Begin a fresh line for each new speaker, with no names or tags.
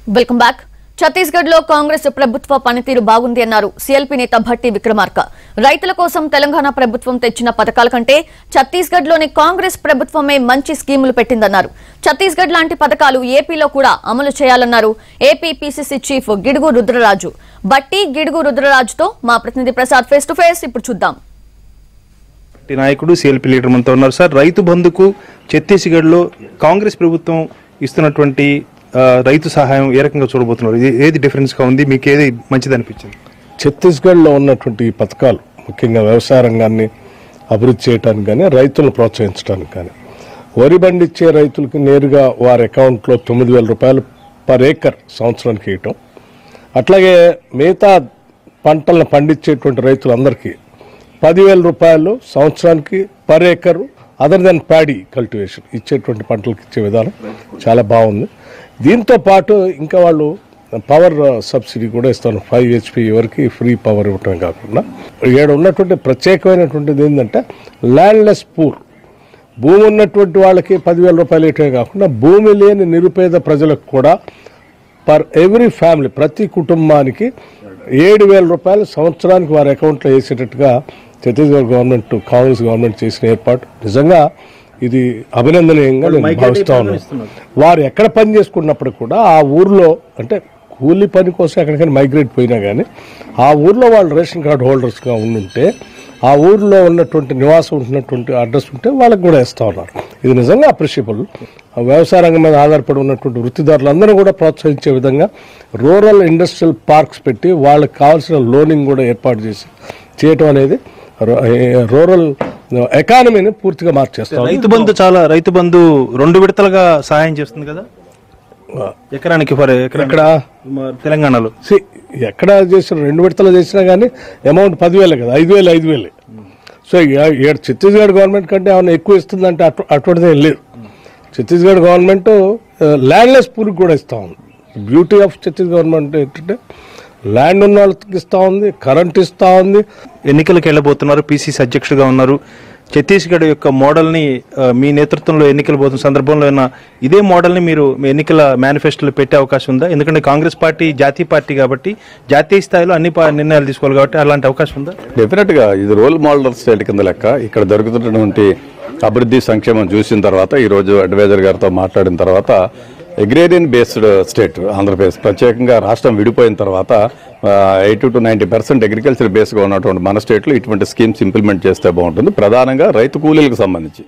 Welcome back. Chhattisgarh లో కాంగ్రెస్ ప్రభుత్వ పనితీరు బాగుంది అన్నారు సీఎల్పీ నేత భట్టి విక్రమార్క. రైతుల కోసం తెలంగాణ ప్రభుత్వం తెచ్చిన పథకాల కంటే ఛత్తీస్గఢ్ లోని కాంగ్రెస్ ప్రభుత్వమే మంచి స్కీములు పెట్టిందన్నారు. ఛత్తీస్గఢ్ లాంటి పథకాలు ఏపీలో కూడా అమలు చేయాలన్నారు AP PCC chief Gidugu Rudraraju. Bhatti Gidugu రుద్రరాజుతో మా ప్రతినిధి ప్రసాద్ ఫేస్ టు ఫేస్ ఇప్పుడు చూద్దాం.
నాయకుడు సీఎల్పీ లీడర్ మనతో ఉన్నారు. సార్, రైతు బంధుకు ఛత్తీస్గఢ్ లో కాంగ్రెస్ ప్రభుత్వం ఇస్తున్నటువంటి రైతు సహాయం ఏ రకంగా చూడబోతున్నారు? ఏది డిఫరెన్స్ గా ఉంది, మీకు ఏది మంచిది అనిపించింది?
ఛత్తీస్గఢ్లో ఉన్నటువంటి పథకాలు ముఖ్యంగా వ్యవసాయ రంగాన్ని అభివృద్ధి చేయడానికి కానీ రైతులను ప్రోత్సహించడానికి కానీ వరి పండించే రైతులకి నేరుగా వారి అకౌంట్లో 9,000 రూపాయలు పర్ ఏకర్ సంవత్సరానికి ఇవ్వటం, అట్లాగే మిగతా పంటలను పండించేటువంటి రైతులందరికీ 10,000 రూపాయలు సంవత్సరానికి per acre other than paddy cultivation ఇచ్చేటువంటి పంటలకు ఇచ్చే విధానం చాలా బాగుంది. దీంతో పాటు ఇంకా వాళ్ళు పవర్ సబ్సిడీ కూడా ఇస్తాను. 5 HP వరకు ఫ్రీ పవర్ ఇవ్వటమే కాకుండా ఇక్కడ ఉన్నటువంటి ప్రత్యేకమైనటువంటిది ఏంటంటే ల్యాండ్లెస్ పూర్, భూమి ఉన్నటువంటి వాళ్ళకి 10,000 రూపాయలు ఇవ్వటమే కాకుండా భూమి లేని నిరుపేద ప్రజలకు కూడా పర్ ఎవ్రీ ఫ్యామిలీ ప్రతి కుటుంబానికి 7,000 రూపాయలు సంవత్సరానికి వారి అకౌంట్లో వేసేటట్టుగా ఛత్తీస్గఢ్ గవర్నమెంట్ కాంగ్రెస్ గవర్నమెంట్ చేసిన ఏర్పాటు నిజంగా ఇది అభినందనీయంగా నేను భావిస్తా ఉన్నాను. వారు ఎక్కడ పని చేసుకున్నప్పుడు కూడా ఆ ఊర్లో అంటే కూలీ పని కోసం ఎక్కడికైనా మైగ్రేట్ పోయినా కానీ ఆ ఊర్లో వాళ్ళు రేషన్ కార్డు హోల్డర్స్గా ఉండుంటే ఆ ఊర్లో ఉన్నటువంటి నివాసం ఉంటున్నటువంటి అడ్రస్ ఉంటే వాళ్ళకి కూడా ఇస్తూ ఉన్నారు. ఇది నిజంగా అప్రిషియబుల్. వ్యవసాయ రంగం మీద ఆధారపడి ఉన్నటువంటి వృత్తిదారులందరూ కూడా ప్రోత్సహించే విధంగా రూరల్ ఇండస్ట్రియల్ పార్క్స్ పెట్టి వాళ్ళకి కావాల్సిన లోనింగ్ కూడా ఏర్పాటు చేసి చేయటం అనేది రూరల్ ఎకానమీని పూర్తిగా మార్చేస్తాం.
రైతు బంధు 2 విడతలుగా సహాయం చేస్తుంది కదా ఎకరానికి ఎక్కడ తెలంగాణలో
ఎక్కడ చేసిన 2 విడతలు చేసినా కానీ అమౌంట్ 10,000 కదా, 5,000. సో ఛత్తీస్గఢ్ గవర్నమెంట్ కంటే ఏమైనా ఎక్కువ ఇస్తుందంటే అటువంటిది లేదు. ఛత్తీస్గఢ్ గవర్నమెంట్ ల్యాండ్లెస్ పూర్కి కూడా ఇస్తా ఉంది. బ్యూటీ ఆఫ్ ఛత్తీస్గఢ్ గవర్నమెంట్ ఏంటంటే ల్యాండ్ ఉన్న వాళ్ళకి ఇస్తా ఉంది, కరెంట్ ఇస్తా ఉంది.
ఎన్నికలకు వెళ్ళబోతున్నారు, పీసీసీ అధ్యక్షుడిగా ఉన్నారు. ఛత్తీస్గఢ్ యొక్క మోడల్ని మీ నేతృత్వంలో ఎన్నికలు పోతున్న సందర్భంలో ఇదే మోడల్ని మీరు మీ ఎన్నికల మేనిఫెస్టోలో పెట్టే అవకాశం ఉందా? ఎందుకంటే కాంగ్రెస్ పార్టీ జాతీయ పార్టీ కాబట్టి జాతీయ స్థాయిలో అన్ని నిర్ణయాలు తీసుకోవాలి కాబట్టి అలాంటి అవకాశం ఉందా?
డెఫినెట్గా ఇది రోల్ మోడల్ స్టేట్ కింద లెక్క. ఇక్కడ దొరుకుతున్నటువంటి అభివృద్ధి సంక్షేమం చూసిన తర్వాత ఈరోజు అడ్వైజర్ గారితో మాట్లాడిన తర్వాత అగ్రేరియన్ బేస్డ్ స్టేట్ ఆంధ్రప్రదేశ్, ప్రత్యేకంగా రాష్ట్రం విడిపోయిన తర్వాత 80 to 90% అగ్రికల్చర్ బేస్గా ఉన్నటువంటి మన స్టేట్లో ఇటువంటి స్కీమ్స్ ఇంప్లిమెంట్ చేస్తే బాగుంటుంది. ప్రధానంగా రైతు కూలీలకు సంబంధించి